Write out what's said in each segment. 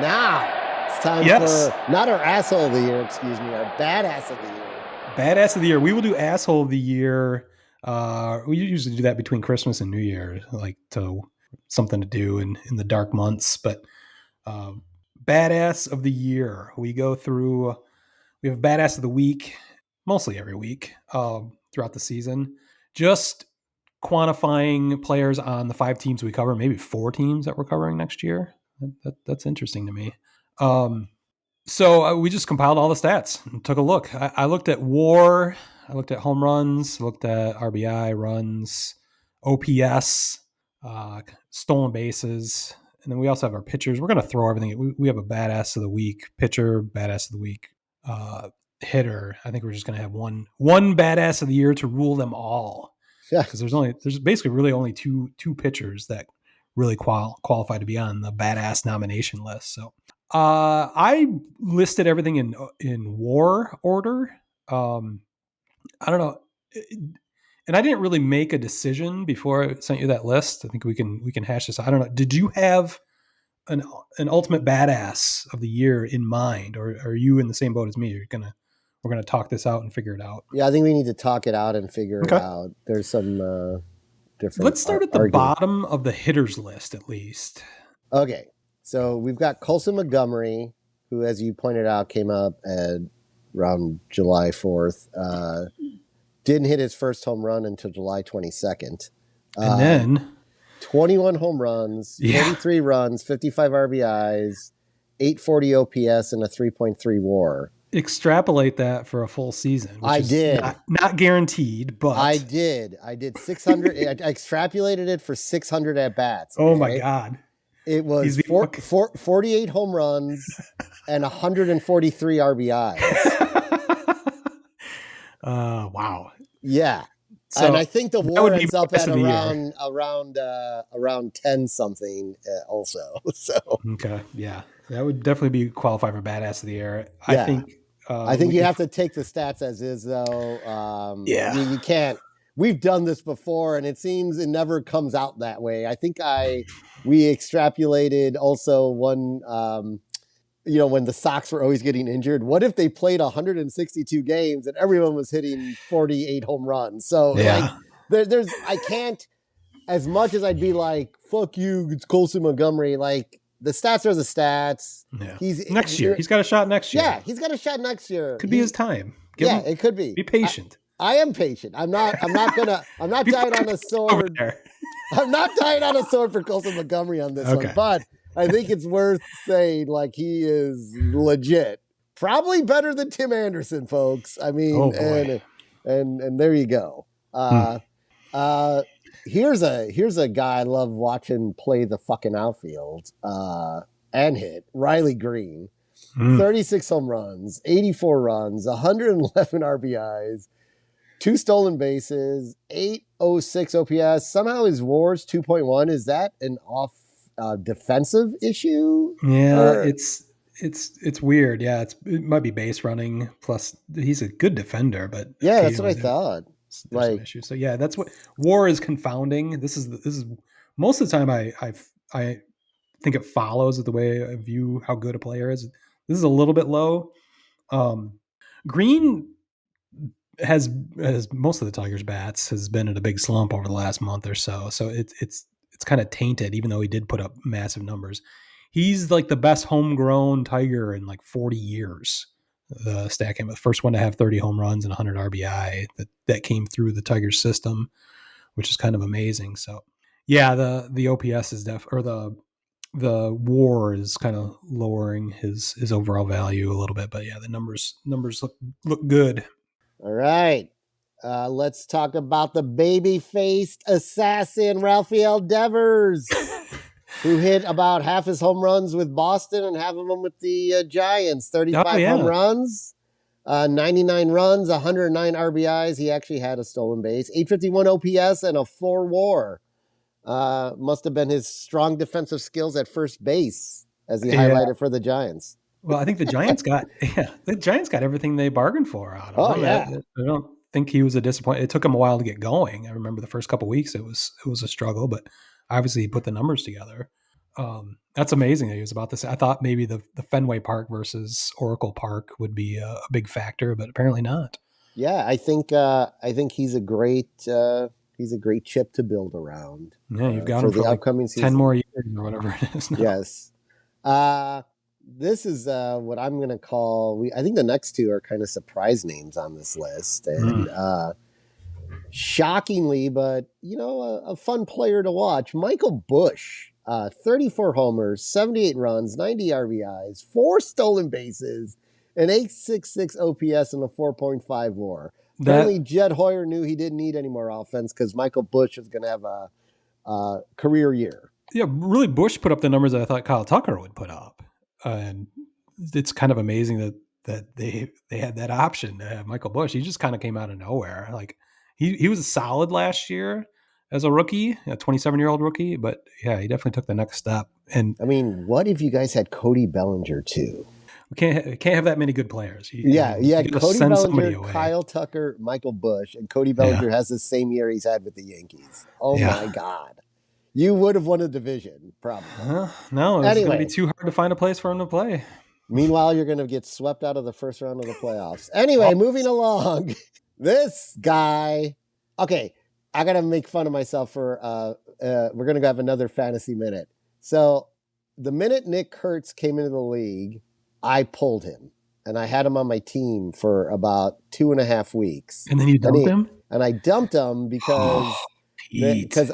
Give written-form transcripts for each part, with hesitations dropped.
Now it's time for not our asshole of the year, excuse me, our badass of the year. Badass of the year. We will do asshole of the year. We usually do that between Christmas and New Year, like to something to do in the dark months. But badass of the year, we go through. We have badass of the week, mostly every week throughout the season. Just quantifying players on the 5 teams we cover, maybe 4 teams that we're covering next year. That's interesting to me. So we just compiled all the stats and took a look. I looked at WAR, I looked at home runs, looked at RBI, runs, OPS, stolen bases, and then we also have our pitchers. We're going to throw everything. We have a badass of the week pitcher, badass of the week hitter. I think we're just going to have one badass of the year to rule them all. Yeah, because there's basically really only two pitchers that really qualify to be on the badass nomination list. So I listed everything in WAR order. I don't know, and I didn't really make a decision before I sent you that list. I think we can hash this out. I don't know. Did you have an ultimate badass of the year in mind, or are you in the same boat as me? We're gonna talk this out and figure it out. Yeah, I think we need to talk it out and figure it out. There's some different. Let's start at the bottom of the hitters list, at least. Okay, so we've got Colson Montgomery, who, as you pointed out, came up at around July 4th. Didn't hit his first home run until July 22nd. And then 21 home runs, 43 runs, 55 RBIs, 840 OPS, and a 3.3 WAR. Extrapolate that for a full season. I did. Not guaranteed, but I did 600. I extrapolated it for 600 at bats. Okay? Oh my God. It was 48 home runs and 143 RBIs. Wow. Yeah. So and I think the WAR ends up at around 10 something also. So okay, yeah, that would definitely be qualify for badass of the year. Yeah. I think you have to take the stats as is, though. You can't. We've done this before, and it seems it never comes out that way. I think we extrapolated also one. When the Sox were always getting injured, what if they played 162 games and everyone was hitting 48 home runs? So there's I can't, as much as I'd be like, fuck you, it's Colson Montgomery. Like, the stats are the stats. Yeah. Next year. He's got a shot next year. Yeah, he's got a shot next year. Could be his time. It could be. Be patient. I am patient. I'm not dying on a sword. I'm not dying on a sword for Colson Montgomery on this one, but I think it's worth saying, like, he is legit. Probably better than Tim Anderson, folks. I mean, and there you go. Here's a guy I love watching play the fucking outfield and hit. Riley Green, 36 home runs, 84 runs, 111 RBIs, 2 stolen bases, 806 OPS. Somehow his WAR's 2.1. Is that an off defensive issue? Yeah, it's weird. Yeah, it might be base running. Plus, he's a good defender, but yeah, that's what I thought. There's some issues. So yeah, that's what WAR is confounding. This is most of the time I think it follows the way I view how good a player is. This is a little bit low. Green has most of the Tigers bats has been in a big slump over the last month or so. So it's kind of tainted, even though he did put up massive numbers. He's like the best homegrown Tiger in like 40 years. The stat came, the first one to have 30 home runs and 100 RBI that came through the Tigers system, which is kind of amazing. So yeah, the OPS is the WAR is kind of lowering his overall value a little bit, but yeah, the numbers look good. All right. Let's talk about the baby-faced assassin, Rafael Devers, who hit about half his home runs with Boston and half of them with the Giants. 35 home runs, 99 runs, 109 RBIs. He actually had a stolen base, 851 OPS, and a 4 WAR. Must have been his strong defensive skills at first base, as he highlighted for the Giants. Well, I think the Giants got everything they bargained for out of him. Yeah. I don't think he was a disappointment. It took him a while to get going. I remember the first couple of weeks it was a struggle, but obviously he put the numbers together. That's amazing that he was about to say. I thought maybe the Fenway Park versus Oracle Park would be a big factor, but apparently not. Yeah, I think he's a great chip to build around. Yeah, you've got for him the for like upcoming 10 season. more years or whatever it is now. Yes. This is what I'm going to call. I think the next two are kind of surprise names on this list, and shockingly, but a fun player to watch. Michael Busch, 34 homers, 78 runs, 90 RBIs, 4 stolen bases, an 8.66 OPS, and a 4.5 WAR. Apparently, Jed Hoyer knew he didn't need any more offense because Michael Busch is going to have a career year. Yeah, really, Busch put up the numbers that I thought Kyle Tucker would put up, and it's kind of amazing that they had that option to have Michael Busch. He just kind of came out of nowhere. Like he was solid last year as a rookie, a 27-year-old rookie, but yeah, he definitely took the next step. And I mean, what if you guys had Cody Bellinger too? We can't have that many good players. You had Cody Bellinger, Kyle Tucker, Michael Busch, and Cody Bellinger has the same year he's had with the Yankees. Oh my God. You would have won a division, probably. No, it's going to be too hard to find a place for him to play. Meanwhile, you're going to get swept out of the first round of the playoffs. Anyway, moving along. This guy. Okay, I got to make fun of myself for we're going to have another fantasy minute. So the minute Nick Kurtz came into the league, I pulled him. And I had him on my team for about 2.5 weeks. And then you dumped him? And I dumped him because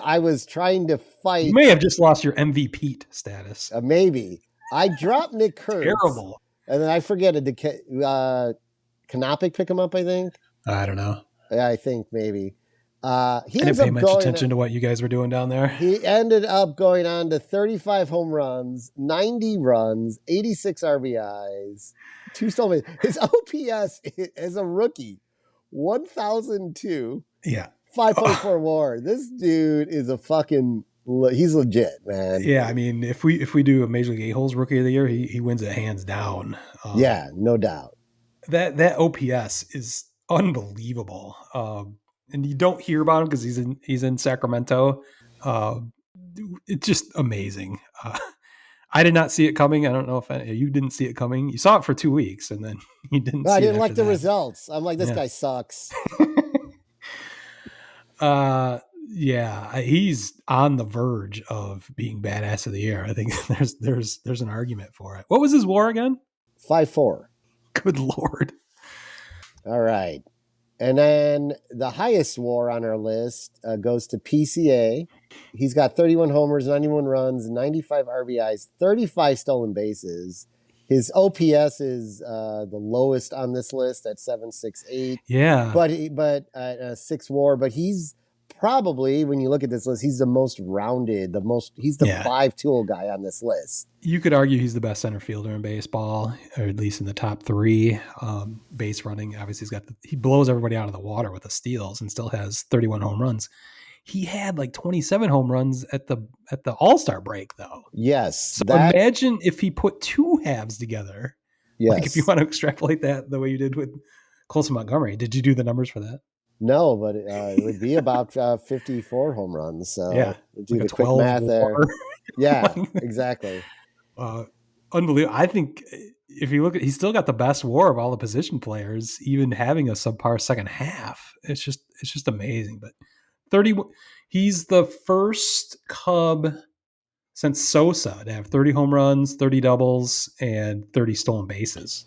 I was trying to fight. You may have just lost your MVP status. Maybe. I dropped Nick Kurtz. Terrible. And then I forget it. Did Kanopik pick him up, I think? I don't know. Yeah, I think maybe. I didn't pay much attention to what you guys were doing down there. He ended up going on to 35 home runs, 90 runs, 86 RBIs, 2 stolen bases. His OPS as a rookie, 1,002. Yeah. 5.4 WAR. This dude is he's legit, man. Yeah, I mean, if we do a Major League A-holes Rookie of the Year, he wins it hands down. Yeah, no doubt. That OPS is unbelievable. And you don't hear about him because he's in Sacramento. It's just amazing. I did not see it coming. I don't know if you didn't see it coming. You saw it for 2 weeks, and then you didn't. I didn't like the results. I'm like, this guy sucks. He's on the verge of being badass of the year. I think there's an argument for it. What was his WAR again? 5.4. Good Lord. All right. And then the highest WAR on our list goes to PCA. He's got 31 homers, 91 runs, 95 RBIs, 35 stolen bases. His OPS is the lowest on this list at 7.68. Yeah. But 6 WAR. But he's probably, when you look at this list, he's the most rounded, he's the 5-tool guy on this list. You could argue he's the best center fielder in baseball, or at least in the top 3. Base running, obviously he blows everybody out of the water with the steals and still has 31 home runs. He had like 27 home runs at the All-Star break, though. Yes. So imagine if he put 2 halves together. Yes. Like if you want to extrapolate that the way you did with Colson Montgomery. Did you do the numbers for that? No, but it would be about 54 home runs. So yeah, do like the quick math there. Yeah, exactly. Unbelievable. I think if you look at, he's still got the best WAR of all the position players, even having a subpar second half. It's just amazing. But 30, he's the first Cub since Sosa to have 30 home runs, 30 doubles, and 30 stolen bases.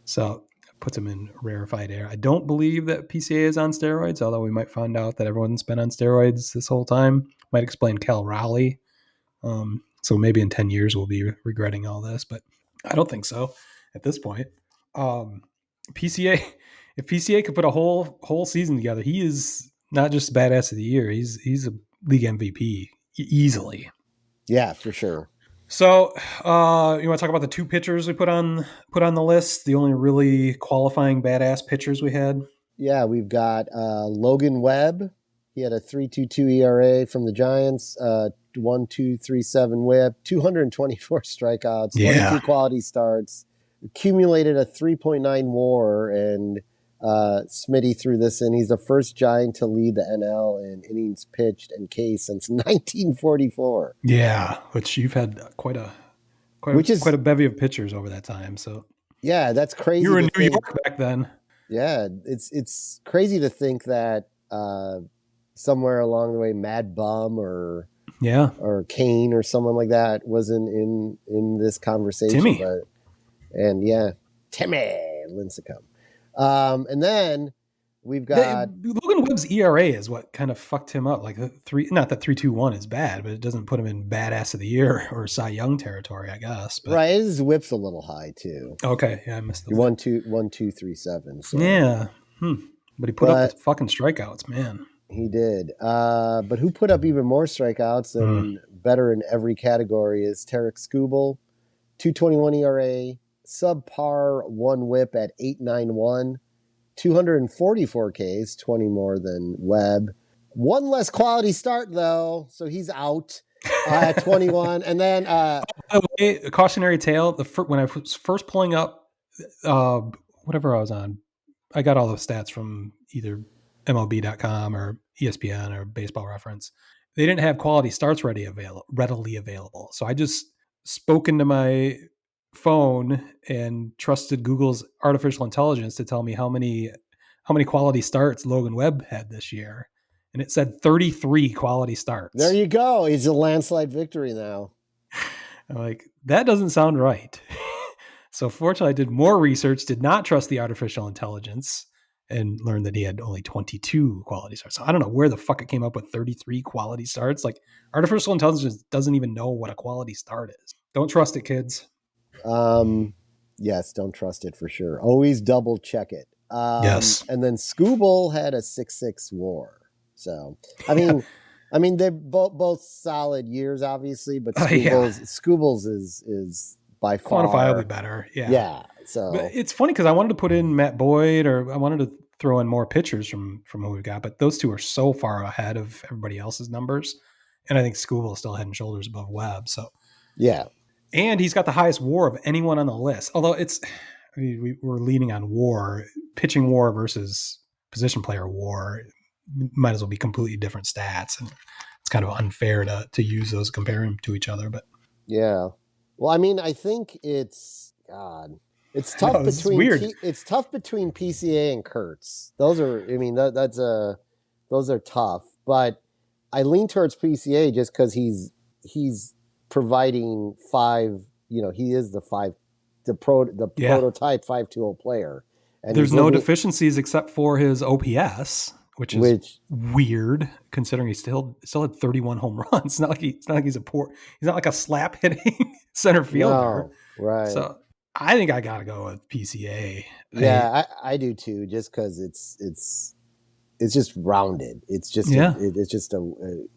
So puts him in rarefied air. I don't believe that PCA is on steroids, although we might find out that everyone's been on steroids this whole time. Might explain Cal Raleigh. So maybe in 10 years we'll be regretting all this, but I don't think so at this point. PCA, if PCA could put a whole season together, he is not just badass of the year. He's a league MVP easily. Yeah, for sure. So, you want to talk about the 2 pitchers we put on the list? The only really qualifying badass pitchers we had. Yeah, we've got Logan Webb. He had a 3.22 ERA from the Giants. 1.237 WHIP. 224 strikeouts. 22 quality starts. Accumulated a 3.9 WAR and Smitty threw this in. He's the first Giant to lead the NL in innings pitched and K since 1944. Yeah, which you've had quite a bevy of pitchers over that time. So yeah, that's crazy. You were in New York back then. Yeah, it's crazy to think that somewhere along the way, Mad Bum or Kane or someone like that wasn't in this conversation. Timmy. Timmy Lincecum. And then we've got Logan Webb's ERA is what kind of fucked him up. Like not that 3.21 is bad, but it doesn't put him in badass of the year or Cy Young territory, I guess. But. Right, his whip's a little high too. Okay, yeah, I missed the 1.237. So. Yeah, but he put up the fucking strikeouts, man. He did. But who put up even more strikeouts and better in every category is Tarek Skubal, 2.21 ERA, subpar 1 whip at 8.91, 244 Ks, 20 more than Webb. One less quality start though, so he's out at 21. And then by the way, a cautionary tale. When I was first pulling up whatever I was on, I got all the stats from either MLB.com or ESPN or Baseball Reference. They didn't have quality starts readily available. So I just spoke into my phone and trusted Google's artificial intelligence to tell me how many quality starts Logan Webb had this year. And it said 33 quality starts. There you go. He's a landslide victory now. I'm like, that doesn't sound right. So fortunately, I did more research, did not trust the artificial intelligence, and learned that he had only 22 quality starts. So I don't know where the fuck it came up with 33 quality starts. Like, artificial intelligence doesn't even know what a quality start is. Don't trust it, kids. Yes, don't trust it for sure. Always double check it. Yes. And then Skubal had a 6.6 WAR. So, I mean, they're both solid years, obviously, but Skubal's is by far quantifiably better. Yeah. Yeah. So but it's funny because I wanted to put in Matt Boyd, or I wanted to throw in more pitchers from who we've got, but those two are so far ahead of everybody else's numbers. And I think Skubal is still head and shoulders above Webb. So yeah. And he's got the highest WAR of anyone on the list. Although we're leaning on WAR, pitching WAR versus position player WAR might as well be completely different stats. And it's kind of unfair to use those, compare them to each other. But yeah. Well, I mean, I think it's tough it's tough between PCA and Kurtz. Those are, I mean, those are tough, but I lean towards PCA just because he's providing he is the prototype 5.20 player. And there's no deficiencies except for his OPS, which is weird considering he still had 31 home runs. It's not like he's not like a slap hitting center fielder. No, right. So I think I got to go with PCA. Yeah, I do too, just because it's just rounded. It's just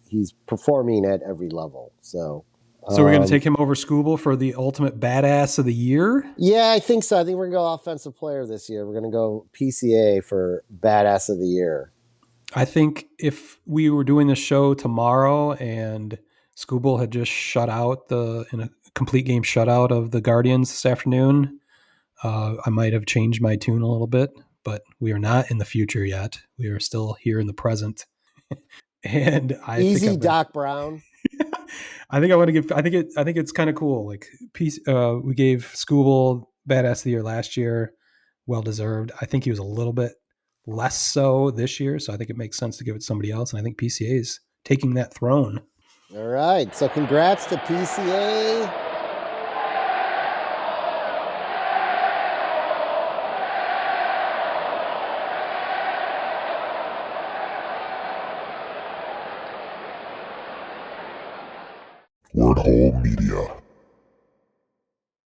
he's performing at every level. So we're going to take him over Skubal for the ultimate badass of the year? Yeah, I think so. I think we're going to go offensive player this year. We're going to go PCA for badass of the year. I think if we were doing this show tomorrow and Skubal had just shut out in a complete game shutout of the Guardians this afternoon, I might have changed my tune a little bit, but we are not in the future yet. We are still here in the present. And Doc Brown. I think it's kind of cool. Like we gave Skubal badass of the year last year, well deserved. I think he was a little bit less so this year, so I think it makes sense to give it to somebody else. And I think PCA is taking that throne. All right, so congrats to PCA. Word Hole Media.